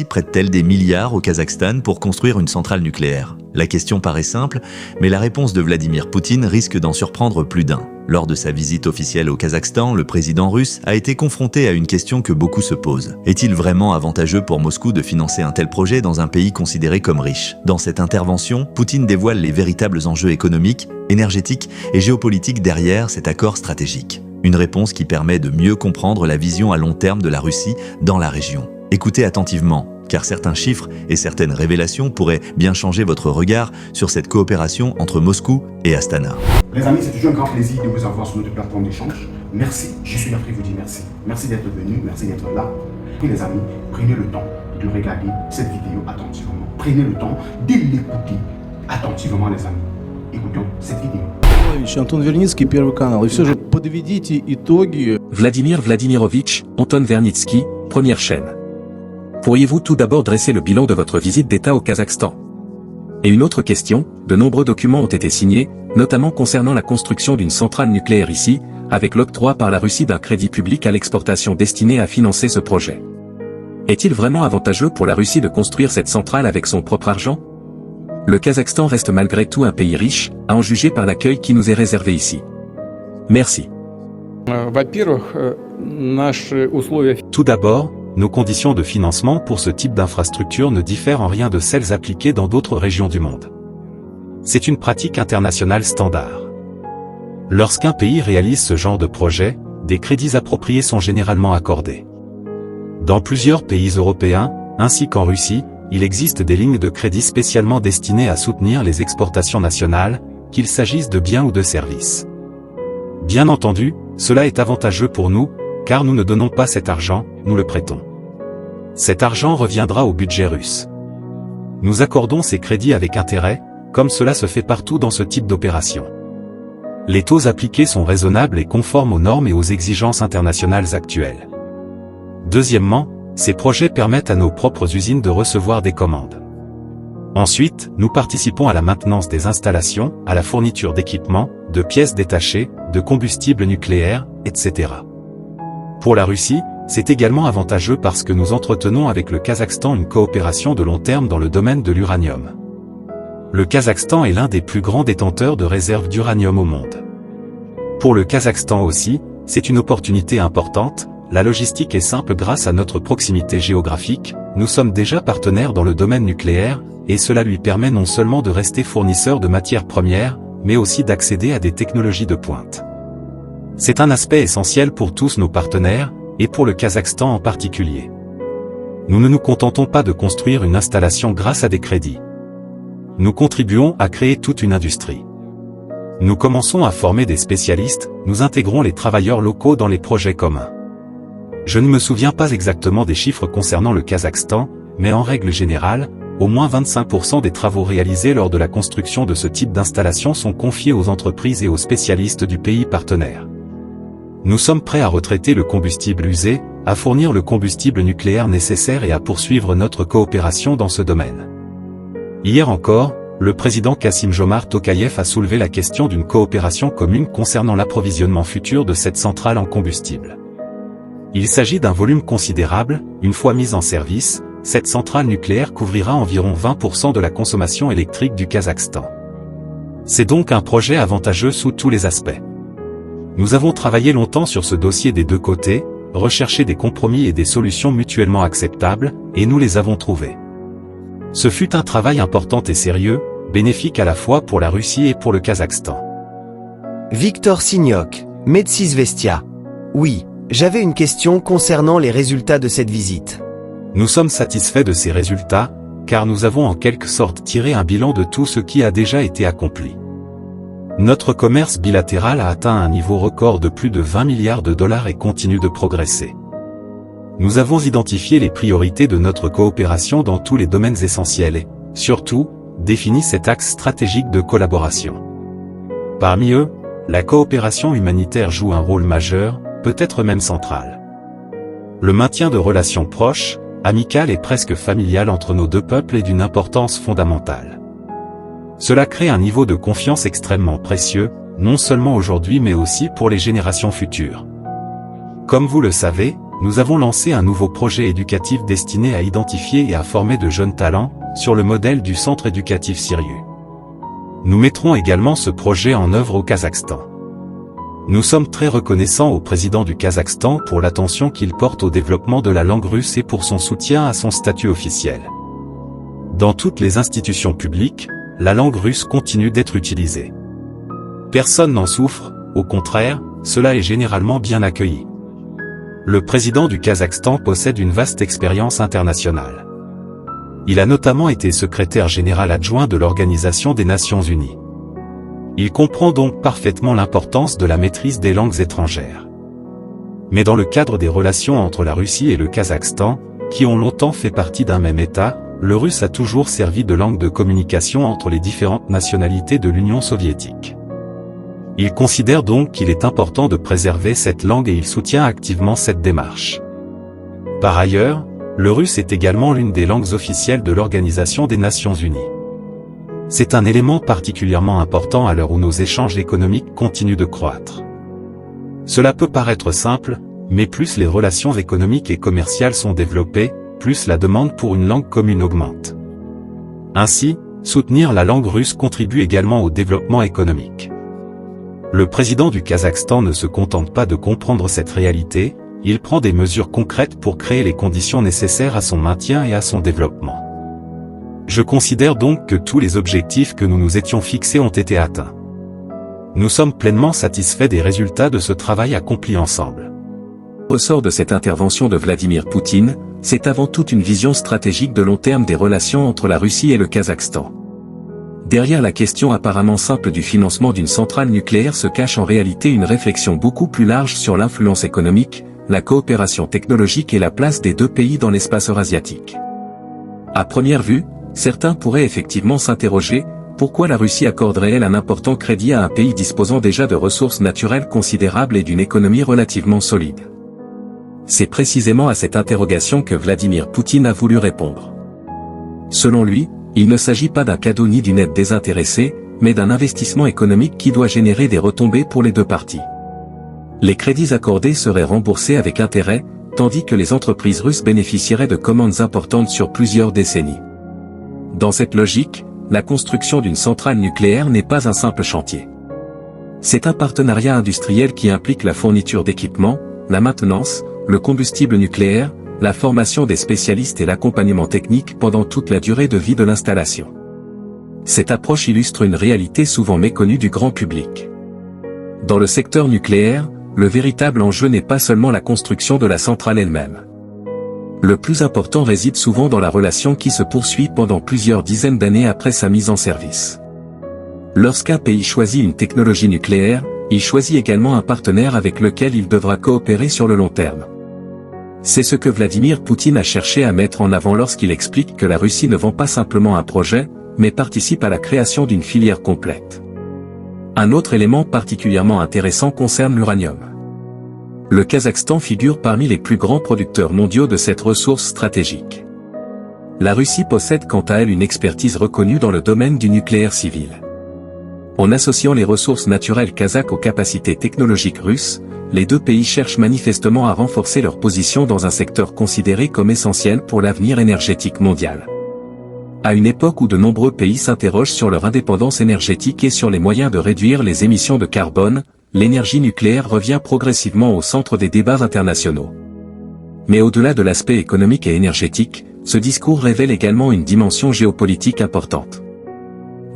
prête-t-elle des milliards au Kazakhstan pour construire une centrale nucléaire? La question paraît simple, mais la réponse de Vladimir Poutine risque d'en surprendre plus d'un. Lors de sa visite officielle au Kazakhstan, le président russe a été confronté à une question que beaucoup se posent. Est-il vraiment avantageux pour Moscou de financer un tel projet dans un pays considéré comme riche? Dans cette intervention, Poutine dévoile les véritables enjeux économiques, énergétiques et géopolitiques derrière cet accord stratégique. Une réponse qui permet de mieux comprendre la vision à long terme de la Russie dans la région. Écoutez attentivement, car certains chiffres et certaines révélations pourraient bien changer votre regard sur cette coopération entre Moscou et Astana. Les amis, c'est toujours un grand plaisir de vous avoir sur notre plateforme d'échange. Merci, je suis là pour vous dire merci. Merci d'être venu, merci d'être là. Et les amis, prenez le temps de regarder cette vidéo attentivement. Prenez le temps de l'écouter attentivement, les amis. Écoutons cette vidéo. Антон Верницкий, Первый канал. И все же подведите итоги. Vladimir Vladimirovitch, Anton Vernitsky, Première chaîne. Pourriez-vous tout d'abord dresser le bilan de votre visite d'État au Kazakhstan? Et une autre question, de nombreux documents ont été signés, notamment concernant la construction d'une centrale nucléaire ici, avec l'octroi par la Russie d'un crédit public à l'exportation destiné à financer ce projet. Est-il vraiment avantageux pour la Russie de construire cette centrale avec son propre argent? Le Kazakhstan reste malgré tout un pays riche, à en juger par l'accueil qui nous est réservé ici. Merci. Tout d'abord, nos conditions de financement pour ce type d'infrastructure ne diffèrent en rien de celles appliquées dans d'autres régions du monde. C'est une pratique internationale standard. Lorsqu'un pays réalise ce genre de projet, des crédits appropriés sont généralement accordés. Dans plusieurs pays européens, ainsi qu'en Russie, il existe des lignes de crédit spécialement destinées à soutenir les exportations nationales, qu'il s'agisse de biens ou de services. Bien entendu, cela est avantageux pour nous, car nous ne donnons pas cet argent, nous le prêtons. Cet argent reviendra au budget russe. Nous accordons ces crédits avec intérêt, comme cela se fait partout dans ce type d'opération. Les taux appliqués sont raisonnables et conformes aux normes et aux exigences internationales actuelles. Deuxièmement, ces projets permettent à nos propres usines de recevoir des commandes. Ensuite, nous participons à la maintenance des installations, à la fourniture d'équipements, de pièces détachées, de combustible nucléaire, etc. Pour la Russie, c'est également avantageux parce que nous entretenons avec le Kazakhstan une coopération de long terme dans le domaine de l'uranium. Le Kazakhstan est l'un des plus grands détenteurs de réserves d'uranium au monde. Pour le Kazakhstan aussi, c'est une opportunité importante. La logistique est simple grâce à notre proximité géographique, nous sommes déjà partenaires dans le domaine nucléaire, et cela lui permet non seulement de rester fournisseur de matières premières, mais aussi d'accéder à des technologies de pointe. C'est un aspect essentiel pour tous nos partenaires, et pour le Kazakhstan en particulier. Nous ne nous contentons pas de construire une installation grâce à des crédits. Nous contribuons à créer toute une industrie. Nous commençons à former des spécialistes, nous intégrons les travailleurs locaux dans les projets communs. Je ne me souviens pas exactement des chiffres concernant le Kazakhstan, mais en règle générale, au moins 25% des travaux réalisés lors de la construction de ce type d'installation sont confiés aux entreprises et aux spécialistes du pays partenaire. Nous sommes prêts à retraiter le combustible usé, à fournir le combustible nucléaire nécessaire et à poursuivre notre coopération dans ce domaine. Hier encore, le président Kassim-Jomart Tokayev a soulevé la question d'une coopération commune concernant l'approvisionnement futur de cette centrale en combustible. Il s'agit d'un volume considérable, une fois mise en service, cette centrale nucléaire couvrira environ 20% de la consommation électrique du Kazakhstan. C'est donc un projet avantageux sous tous les aspects. Nous avons travaillé longtemps sur ce dossier des deux côtés, recherché des compromis et des solutions mutuellement acceptables, et nous les avons trouvés. Ce fut un travail important et sérieux, bénéfique à la fois pour la Russie et pour le Kazakhstan. Victor Signok, Medsisvestia. Oui, j'avais une question concernant les résultats de cette visite. Nous sommes satisfaits de ces résultats, car nous avons en quelque sorte tiré un bilan de tout ce qui a déjà été accompli. Notre commerce bilatéral a atteint un niveau record de plus de 20 milliards de dollars et continue de progresser. Nous avons identifié les priorités de notre coopération dans tous les domaines essentiels et, surtout, défini cet axe stratégique de collaboration. Parmi eux, la coopération humanitaire joue un rôle majeur, peut-être même central. Le maintien de relations proches, amicales et presque familiales entre nos deux peuples est d'une importance fondamentale. Cela crée un niveau de confiance extrêmement précieux, non seulement aujourd'hui mais aussi pour les générations futures. Comme vous le savez, nous avons lancé un nouveau projet éducatif destiné à identifier et à former de jeunes talents, sur le modèle du centre éducatif Sirius. Nous mettrons également ce projet en œuvre au Kazakhstan. Nous sommes très reconnaissants au président du Kazakhstan pour l'attention qu'il porte au développement de la langue russe et pour son soutien à son statut officiel. Dans toutes les institutions publiques, la langue russe continue d'être utilisée. Personne n'en souffre, au contraire, cela est généralement bien accueilli. Le président du Kazakhstan possède une vaste expérience internationale. Il a notamment été secrétaire général adjoint de l'Organisation des Nations Unies. Il comprend donc parfaitement l'importance de la maîtrise des langues étrangères. Mais dans le cadre des relations entre la Russie et le Kazakhstan, qui ont longtemps fait partie d'un même État, le russe a toujours servi de langue de communication entre les différentes nationalités de l'Union soviétique. Il considère donc qu'il est important de préserver cette langue et il soutient activement cette démarche. Par ailleurs, le russe est également l'une des langues officielles de l'Organisation des Nations Unies. C'est un élément particulièrement important à l'heure où nos échanges économiques continuent de croître. Cela peut paraître simple, mais plus les relations économiques et commerciales sont développées, plus la demande pour une langue commune augmente. Ainsi, soutenir la langue russe contribue également au développement économique. Le président du Kazakhstan ne se contente pas de comprendre cette réalité, il prend des mesures concrètes pour créer les conditions nécessaires à son maintien et à son développement. Je considère donc que tous les objectifs que nous nous étions fixés ont été atteints. Nous sommes pleinement satisfaits des résultats de ce travail accompli ensemble. Au ressort de cette intervention de Vladimir Poutine, c'est avant tout une vision stratégique de long terme des relations entre la Russie et le Kazakhstan. Derrière la question apparemment simple du financement d'une centrale nucléaire se cache en réalité une réflexion beaucoup plus large sur l'influence économique, la coopération technologique et la place des deux pays dans l'espace eurasiatique. À première vue, certains pourraient effectivement s'interroger, pourquoi la Russie accorderait-elle un important crédit à un pays disposant déjà de ressources naturelles considérables et d'une économie relativement solide? C'est précisément à cette interrogation que Vladimir Poutine a voulu répondre. Selon lui, il ne s'agit pas d'un cadeau ni d'une aide désintéressée, mais d'un investissement économique qui doit générer des retombées pour les deux parties. Les crédits accordés seraient remboursés avec intérêt, tandis que les entreprises russes bénéficieraient de commandes importantes sur plusieurs décennies. Dans cette logique, la construction d'une centrale nucléaire n'est pas un simple chantier. C'est un partenariat industriel qui implique la fourniture d'équipements, la maintenance, le combustible nucléaire, la formation des spécialistes et l'accompagnement technique pendant toute la durée de vie de l'installation. Cette approche illustre une réalité souvent méconnue du grand public. Dans le secteur nucléaire, le véritable enjeu n'est pas seulement la construction de la centrale elle-même. Le plus important réside souvent dans la relation qui se poursuit pendant plusieurs dizaines d'années après sa mise en service. Lorsqu'un pays choisit une technologie nucléaire, il choisit également un partenaire avec lequel il devra coopérer sur le long terme. C'est ce que Vladimir Poutine a cherché à mettre en avant lorsqu'il explique que la Russie ne vend pas simplement un projet, mais participe à la création d'une filière complète. Un autre élément particulièrement intéressant concerne l'uranium. Le Kazakhstan figure parmi les plus grands producteurs mondiaux de cette ressource stratégique. La Russie possède quant à elle une expertise reconnue dans le domaine du nucléaire civil. En associant les ressources naturelles kazakhes aux capacités technologiques russes, les deux pays cherchent manifestement à renforcer leur position dans un secteur considéré comme essentiel pour l'avenir énergétique mondial. À une époque où de nombreux pays s'interrogent sur leur indépendance énergétique et sur les moyens de réduire les émissions de carbone, l'énergie nucléaire revient progressivement au centre des débats internationaux. Mais au-delà de l'aspect économique et énergétique, ce discours révèle également une dimension géopolitique importante.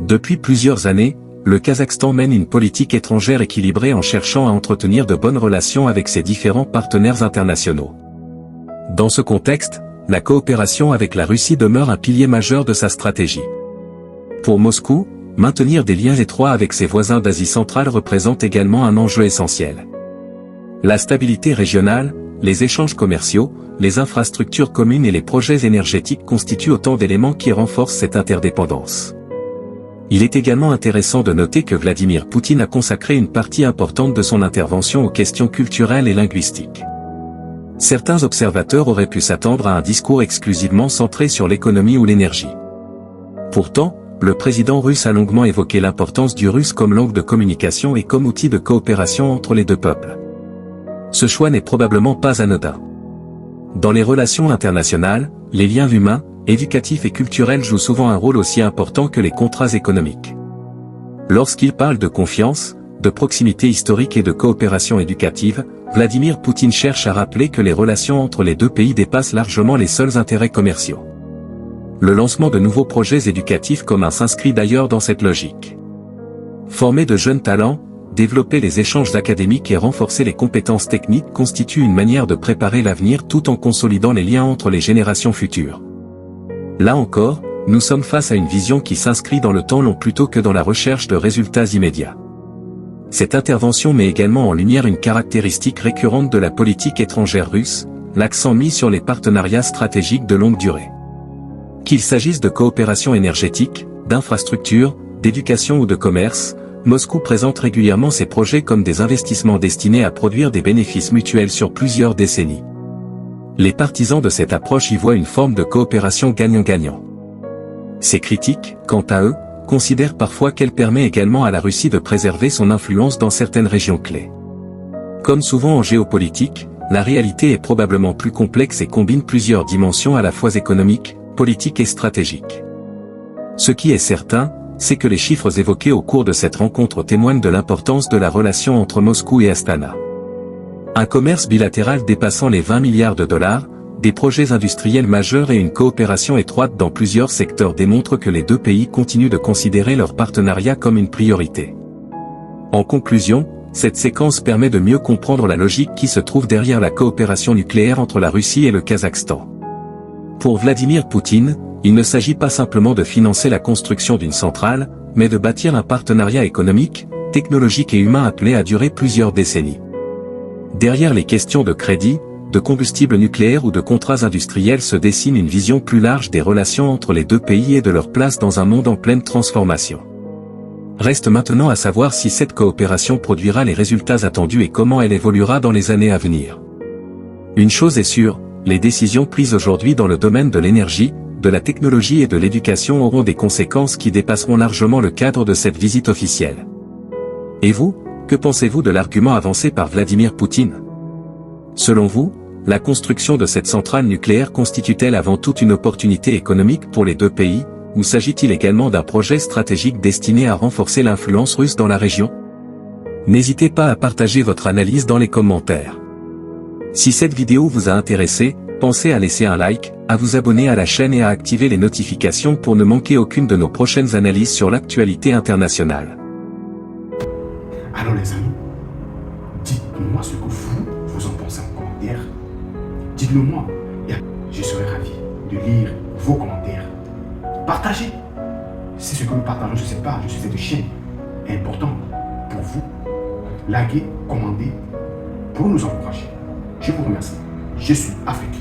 Depuis plusieurs années, le Kazakhstan mène une politique étrangère équilibrée en cherchant à entretenir de bonnes relations avec ses différents partenaires internationaux. Dans ce contexte, la coopération avec la Russie demeure un pilier majeur de sa stratégie. Pour Moscou, maintenir des liens étroits avec ses voisins d'Asie centrale représente également un enjeu essentiel. La stabilité régionale, les échanges commerciaux, les infrastructures communes et les projets énergétiques constituent autant d'éléments qui renforcent cette interdépendance. Il est également intéressant de noter que Vladimir Poutine a consacré une partie importante de son intervention aux questions culturelles et linguistiques. Certains observateurs auraient pu s'attendre à un discours exclusivement centré sur l'économie ou l'énergie. Pourtant, le président russe a longuement évoqué l'importance du russe comme langue de communication et comme outil de coopération entre les deux peuples. Ce choix n'est probablement pas anodin. Dans les relations internationales, les liens humains, éducatifs et culturels jouent souvent un rôle aussi important que les contrats économiques. Lorsqu'il parle de confiance, de proximité historique et de coopération éducative, Vladimir Poutine cherche à rappeler que les relations entre les deux pays dépassent largement les seuls intérêts commerciaux. Le lancement de nouveaux projets éducatifs communs s'inscrit d'ailleurs dans cette logique. Former de jeunes talents, développer les échanges académiques et renforcer les compétences techniques constitue une manière de préparer l'avenir tout en consolidant les liens entre les générations futures. Là encore, nous sommes face à une vision qui s'inscrit dans le temps long plutôt que dans la recherche de résultats immédiats. Cette intervention met également en lumière une caractéristique récurrente de la politique étrangère russe, l'accent mis sur les partenariats stratégiques de longue durée. Qu'il s'agisse de coopération énergétique, d'infrastructures, d'éducation ou de commerce, Moscou présente régulièrement ses projets comme des investissements destinés à produire des bénéfices mutuels sur plusieurs décennies. Les partisans de cette approche y voient une forme de coopération gagnant-gagnant. Ces critiques, quant à eux, considèrent parfois qu'elle permet également à la Russie de préserver son influence dans certaines régions clés. Comme souvent en géopolitique, la réalité est probablement plus complexe et combine plusieurs dimensions à la fois économiques, politiques et stratégiques. Ce qui est certain, c'est que les chiffres évoqués au cours de cette rencontre témoignent de l'importance de la relation entre Moscou et Astana. Un commerce bilatéral dépassant les 20 milliards de dollars, des projets industriels majeurs et une coopération étroite dans plusieurs secteurs démontrent que les deux pays continuent de considérer leur partenariat comme une priorité. En conclusion, cette séquence permet de mieux comprendre la logique qui se trouve derrière la coopération nucléaire entre la Russie et le Kazakhstan. Pour Vladimir Poutine, il ne s'agit pas simplement de financer la construction d'une centrale, mais de bâtir un partenariat économique, technologique et humain appelé à durer plusieurs décennies. Derrière les questions de crédit, de combustible nucléaire ou de contrats industriels se dessine une vision plus large des relations entre les deux pays et de leur place dans un monde en pleine transformation. Reste maintenant à savoir si cette coopération produira les résultats attendus et comment elle évoluera dans les années à venir. Une chose est sûre, les décisions prises aujourd'hui dans le domaine de l'énergie, de la technologie et de l'éducation auront des conséquences qui dépasseront largement le cadre de cette visite officielle. Et vous, que pensez-vous de l'argument avancé par Vladimir Poutine ? Selon vous, la construction de cette centrale nucléaire constitue-t-elle avant tout une opportunité économique pour les deux pays, ou s'agit-il également d'un projet stratégique destiné à renforcer l'influence russe dans la région ? N'hésitez pas à partager votre analyse dans les commentaires. Si cette vidéo vous a intéressé, pensez à laisser un like, à vous abonner à la chaîne et à activer les notifications pour ne manquer aucune de nos prochaines analyses sur l'actualité internationale. Alors les amis, dites-moi ce que vous en pensez en commentaire. Dites-le moi. Et je serai ravi de lire vos commentaires. Partagez. C'est ce que nous partageons sur cette chaîne est important pour vous. Likez, commandez pour nous encourager. Je vous remercie. Je suis Afrique.